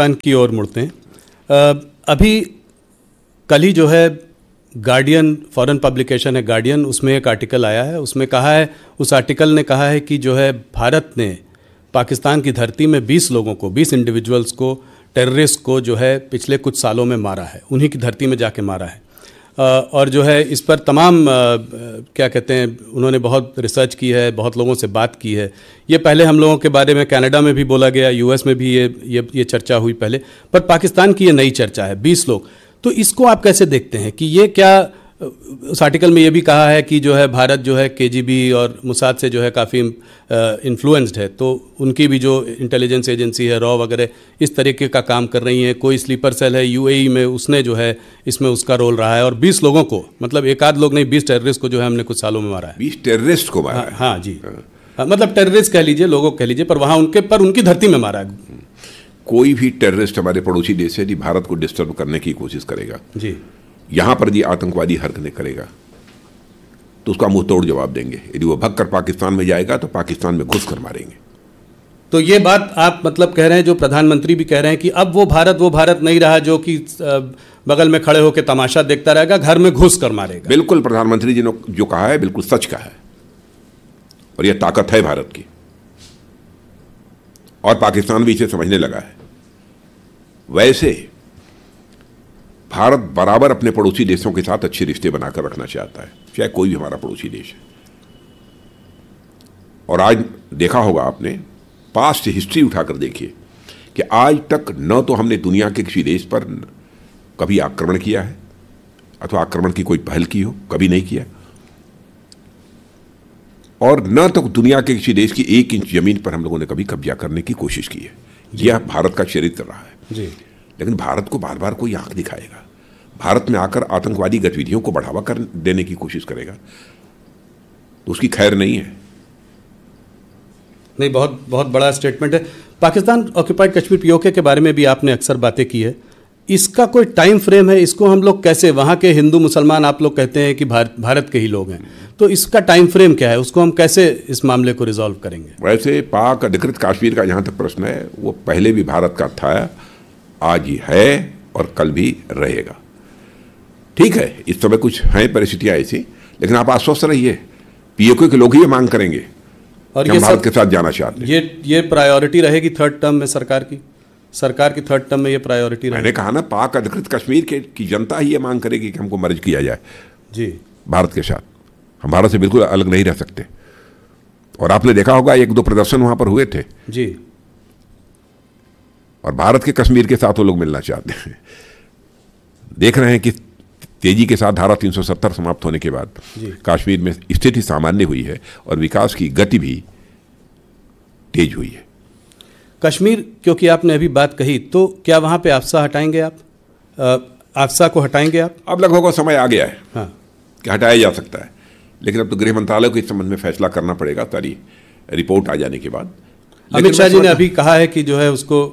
पाकिस्तान की ओर मुड़ते हैं। अभी कल ही जो है गार्डियन, फॉरेन पब्लिकेशन है गार्डियन, उसमें एक आर्टिकल आया है। उसमें कहा है, उस आर्टिकल ने कहा है कि जो है भारत ने पाकिस्तान की धरती में 20 लोगों को, 20 इंडिविजुअल्स को, टेररिस्ट को जो है पिछले कुछ सालों में मारा है, उन्हीं की धरती में जाके मारा है। और जो है इस पर तमाम क्या कहते हैं, उन्होंने बहुत रिसर्च की है, बहुत लोगों से बात की है। ये पहले हम लोगों के बारे में कनाडा में भी बोला गया, यूएस में भी ये चर्चा हुई पहले, पर पाकिस्तान की ये नई चर्चा है, 20 लोग। तो इसको आप कैसे देखते हैं कि ये क्या, उस आर्टिकल में ये भी कहा है कि जो है भारत जो है केजीबी और मोसाद से जो है काफ़ी इन्फ्लुएंस्ड है, तो उनकी भी जो इंटेलिजेंस एजेंसी है, रॉ वगैरह, इस तरीके का काम कर रही हैं। कोई स्लीपर सेल है यूएई में, उसने जो है इसमें उसका रोल रहा है। और 20 लोगों को, मतलब एक आध लोग नहीं, 20 टेररिस्ट को जो है हमने कुछ सालों में मारा है। 20 टेररिस्ट को मारा है? हाँ जी, मतलब टेररिस्ट कह लीजिए, लोगों कह लीजिए, पर वहाँ उनकी धरती में मारा है। कोई भी टेररिस्ट हमारे पड़ोसी देश से भारत को डिस्टर्ब करने की कोशिश करेगा जी, यहां पर जी आतंकवादी हरकतें करेगा तो उसका मुंह तोड़ जवाब देंगे। यदि वो भग कर पाकिस्तान में जाएगा तो पाकिस्तान में घुस कर मारेंगे। तो ये बात आप मतलब कह रहे हैं, जो प्रधानमंत्री भी कह रहे हैं कि अब वो भारत नहीं रहा जो कि बगल में खड़े होकर तमाशा देखता रहेगा, घर में घुस कर मारेगा। बिल्कुल, प्रधानमंत्री जी ने जो कहा है बिल्कुल सच कहा है, और यह ताकत है भारत की, और पाकिस्तान भी इसे समझने लगा है। वैसे भारत बराबर अपने पड़ोसी देशों के साथ अच्छे रिश्ते बनाकर रखना चाहता है, चाहे कोई भी हमारा पड़ोसी देश है। और आज देखा होगा आपने, पास्ट हिस्ट्री उठाकर देखिए कि आज तक न तो हमने दुनिया के किसी देश पर कभी आक्रमण किया है, अथवा आक्रमण की कोई पहल की हो, कभी नहीं किया, और न तो दुनिया के किसी देश की 1 इंच जमीन पर हम लोगों ने कभी कब्जा करने की कोशिश की है। यह भारत का चरित्र रहा है जी। लेकिन भारत को बार बार कोई आंख दिखाएगा, भारत में आकर आतंकवादी गतिविधियों को बढ़ावा कर देने की कोशिश करेगा, तो उसकी खैर नहीं है। नहीं, बहुत बहुत बड़ा स्टेटमेंट है। पाकिस्तान ऑक्यूपाइड कश्मीर पीओके के बारे में भी आपने अक्सर बातें की है, इसका कोई टाइम फ्रेम है? इसको हम लोग कैसे, वहाँ के हिंदू मुसलमान आप लोग कहते हैं कि भारत के ही लोग हैं, तो इसका टाइम फ्रेम क्या है? उसको हम कैसे इस मामले को रिजॉल्व करेंगे? वैसे पाक अधिकृत कश्मीर का जहाँ तक प्रश्न है, वो पहले भी भारत का था, आज ही है और कल भी रहेगा। ठीक है, इस समय कुछ हैं परिस्थितियाँ ऐसी, लेकिन आप आश्वस्त रहिए, पीओके के लोग ही ये मांग करेंगे और ये भारत के साथ जाना चाहते हैं। ये प्रायोरिटी रहेगी थर्ड टर्म में सरकार की थर्ड टर्म में ये प्रायोरिटी रहेगी। मैंने कहा ना, पाक अधिकृत कश्मीर की जनता ही ये मांग करेगी कि हमको मर्ज किया जाए जी भारत के साथ। हम भारत से बिल्कुल अलग नहीं रह सकते। और आपने देखा होगा 1-2 प्रदर्शन वहां पर हुए थे जी, और भारत के कश्मीर के साथ वो लोग मिलना चाहते हैं। देख रहे हैं कि तेजी के साथ धारा 370 समाप्त होने के बाद कश्मीर में स्थिति सामान्य हुई है और विकास की गति भी तेज हुई है। कश्मीर, क्योंकि आपने अभी बात कही, तो क्या वहाँ पे आफ्सा हटाएंगे आप? आफ्सा को हटाएंगे आप? अब लगभग वो समय आ गया है हाँ, कि हटाया जा सकता है, लेकिन अब तो गृह मंत्रालय को इस संबंध में फैसला करना पड़ेगा, सारी रिपोर्ट आ जाने के बाद। अमित शाह जी ने अभी कहा है कि जो है उसको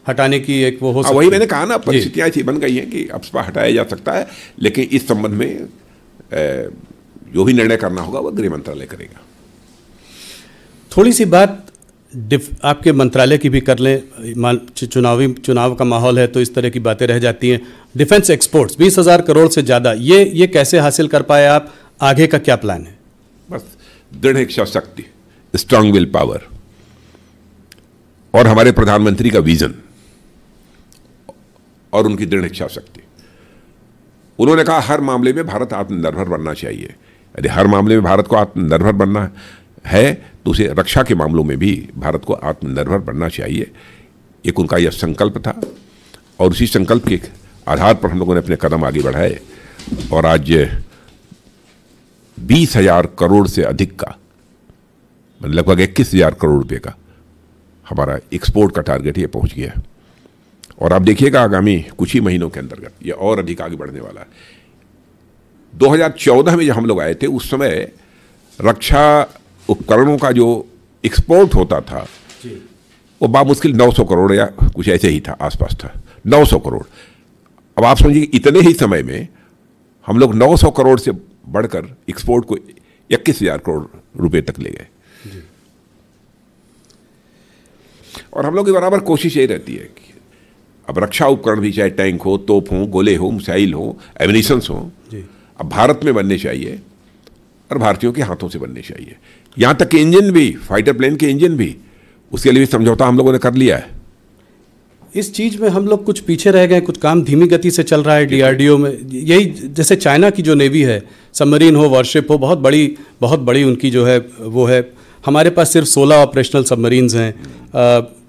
हटाने की एक वो हो सकती है। वही मैंने कहा ना, परिस्थितियाँ ऐसी बन गई हैं कि आफ्सा हटाया जा सकता है, लेकिन इस संबंध में जो भी निर्णय करना होगा वो गृह मंत्रालय करेगा। थोड़ी सी बात आपके मंत्रालय की भी कर लें। चुनाव का माहौल है तो इस तरह की बातें रह जाती हैं। डिफेंस एक्सपोर्ट्स 20,000 करोड़ से ज़्यादा, ये कैसे हासिल कर पाए आप? आगे का क्या प्लान है? बस दृढ़ इच्छा शक्ति, स्ट्रांग विल पावर, और हमारे प्रधानमंत्री का विजन और उनकी दृढ़ इच्छा शक्ति। उन्होंने कहा हर मामले में भारत आत्मनिर्भर बनना चाहिए। यदि हर मामले में भारत को आत्मनिर्भर बनना है तो उसे रक्षा के मामलों में भी भारत को आत्मनिर्भर बनना चाहिए। एक उनका यह संकल्प था, और उसी संकल्प के आधार पर हम लोगों ने अपने कदम आगे बढ़ाए, और आज 20,000 करोड़ से अधिक का, लगभग 21,000 करोड़ रुपए का हमारा एक्सपोर्ट का टारगेट ये पहुंच गया है। और आप देखिएगा आगामी कुछ ही महीनों के अंतर्गत ये और अधिक आगे बढ़ने वाला है। 2014 में जब हम लोग आए थे, उस समय रक्षा उपकरणों का जो एक्सपोर्ट होता था वो बामुश्किल 900 करोड़ या कुछ ऐसे ही था, आसपास था 900 करोड़। अब आप समझिए इतने ही समय में हम लोग 900 करोड़ से बढ़कर एक्सपोर्ट को 21,000 करोड़ रुपए तक ले गए। और हम लोग की बराबर कोशिश यही रहती है कि अब रक्षा उपकरण भी, चाहे टैंक हो, तोप हो, गोले हो, मिसाइल हो, एमिनिशंस हो, अब भारत में बनने चाहिए और भारतीयों के हाथों से बनने चाहिए। यहाँ तक कि इंजन भी, फाइटर प्लेन के इंजन भी, उसके लिए भी समझौता हम लोगों ने कर लिया है। इस चीज़ में हम लोग कुछ पीछे रह गए, कुछ काम धीमी गति से चल रहा है डीआरडीओ में। यही जैसे चाइना की जो नेवी है, सबमरीन हो, वॉरशिप हो, बहुत बड़ी उनकी जो है वो है। हमारे पास सिर्फ 16 ऑपरेशनल सबमरीन्स हैं।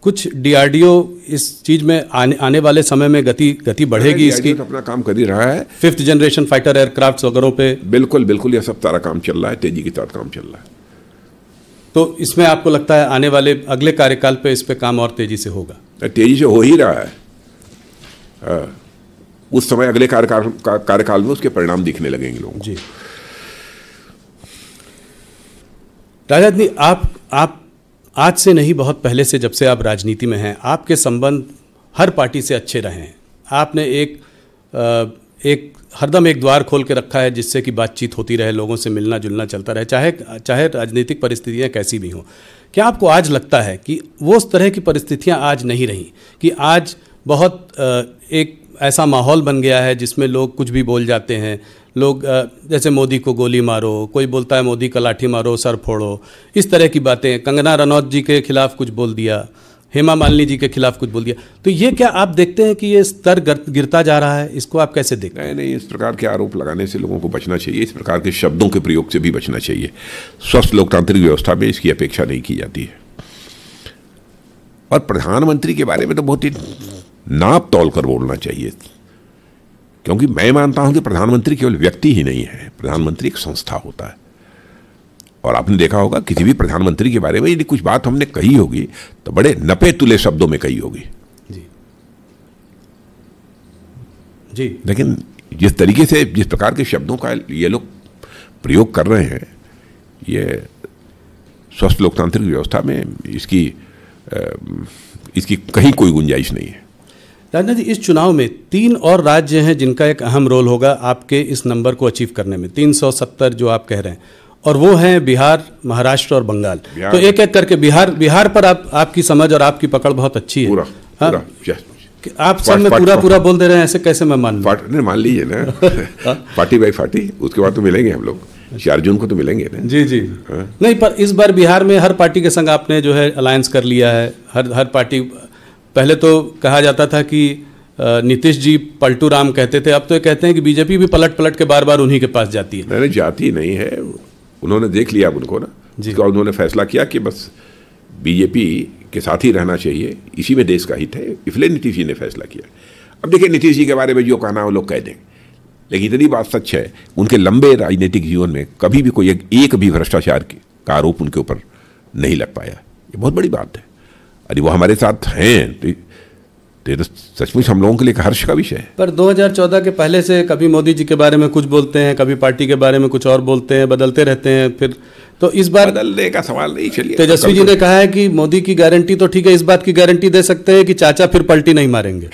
कुछ डीआरडीओ इस चीज़ में आने वाले समय में गति बढ़ेगी इसकी। तो अपना काम कर ही रहा है, 5th जनरेशन फाइटर एयरक्राफ्ट वगैरह पे। बिल्कुल ये सब सारा काम चल रहा है, तेजी के साथ काम चल रहा है। तो इसमें आपको लगता है आने वाले अगले कार्यकाल पे इस पे काम और तेजी से होगा? तेजी से हो ही रहा है। उस समय अगले कार्यकाल में उसके परिणाम दिखने लगेंगे लोगों को। जी राजनीति, आप आज से नहीं, बहुत पहले से, जब से आप राजनीति में हैं, आपके संबंध हर पार्टी से अच्छे रहे हैं। आपने एक हरदम एक द्वार खोल के रखा है जिससे कि बातचीत होती रहे, लोगों से मिलना जुलना चलता रहे, चाहे राजनीतिक परिस्थितियां कैसी भी हों। क्या आपको आज लगता है कि वो उस तरह की परिस्थितियां आज नहीं रही, कि आज बहुत एक ऐसा माहौल बन गया है जिसमें लोग कुछ भी बोल जाते हैं? लोग जैसे मोदी को गोली मारो, कोई बोलता है मोदी का लाठी मारो, सर फोड़ो, इस तरह की बातें। कंगना रनौत जी के खिलाफ कुछ बोल दिया, हेमा मालिनी जी के खिलाफ कुछ बोल दिया। तो ये क्या आप देखते हैं कि ये स्तर गिरता जा रहा है? इसको आप कैसे देखते हैं? नहीं, इस प्रकार के आरोप लगाने से लोगों को बचना चाहिए। इस प्रकार के शब्दों के प्रयोग से भी बचना चाहिए। स्वस्थ लोकतांत्रिक व्यवस्था में इसकी अपेक्षा नहीं की जाती है। और प्रधानमंत्री के बारे में तो बहुत ही नाप तोल कर बोलना चाहिए, क्योंकि मैं मानता हूं कि प्रधानमंत्री केवल व्यक्ति ही नहीं है, प्रधानमंत्री एक संस्था होता है। और आपने देखा होगा किसी भी प्रधानमंत्री के बारे में यदि कुछ बात हमने कही होगी तो बड़े नपे तुले शब्दों में कही होगी। जी। लेकिन जिस तरीके से, जिस प्रकार के शब्दों का ये लोग प्रयोग कर रहे हैं, ये स्वस्थ लोकतांत्रिक व्यवस्था में इसकी कहीं कोई गुंजाइश नहीं है। राजनाथ जी, इस चुनाव में 3 और राज्य हैं जिनका एक अहम रोल होगा आपके इस नंबर को अचीव करने में, 370 जो आप कह रहे हैं, और वो हैं बिहार, महाराष्ट्र और बंगाल। तो एक एक करके बिहार पर आपकी समझ और आपकी पकड़ बहुत अच्छी है। पूरा आप सब में पूरा बोल दे रहे हैं, ऐसे कैसे मैं मान लूं? मान लीजिए ना पार्टी बाई पार्टी, उसके बाद तो मिलेंगे हम लोग, 4 जून को तो मिलेंगे ना। जी। नहीं, पर इस बार बिहार में हर पार्टी के संग आपने जो है अलायंस कर लिया है। हर पार्टी, पहले तो कहा जाता था कि नीतीश जी पलटू राम कहते थे, अब तो ये कहते हैं कि बीजेपी भी पलट के बार उन्हीं के पास जाती है। नहीं, जाती नहीं है, उन्होंने देख लिया उनको ना, जिसका उन्होंने फैसला किया कि बस बीजेपी के साथ ही रहना चाहिए, इसी में देश का हित है, इसलिए नीतीश जी ने फैसला किया। अब देखिए, नीतीश जी के बारे में जो कहना वो लोग कह देंगे, लेकिन इतनी बात सच है, उनके लंबे राजनीतिक जीवन में कभी भी कोई एक भी भ्रष्टाचार का आरोप उनके ऊपर नहीं लग पाया। ये बहुत बड़ी बात है। अरे वो हमारे साथ हैं तो सचमुच हम लोगों के लिए हर्ष का विषय है। पर 2014 के पहले से कभी मोदी जी के बारे में कुछ बोलते हैं, कभी पार्टी के बारे में कुछ और बोलते हैं, बदलते रहते हैं। फिर तो इस बार बदलने का सवाल नहीं। चलिए, तेजस्वी जी ने कहा है कि मोदी की गारंटी तो ठीक है, इस बात की गारंटी दे सकते हैं कि चाचा फिर पलटी नहीं मारेंगे।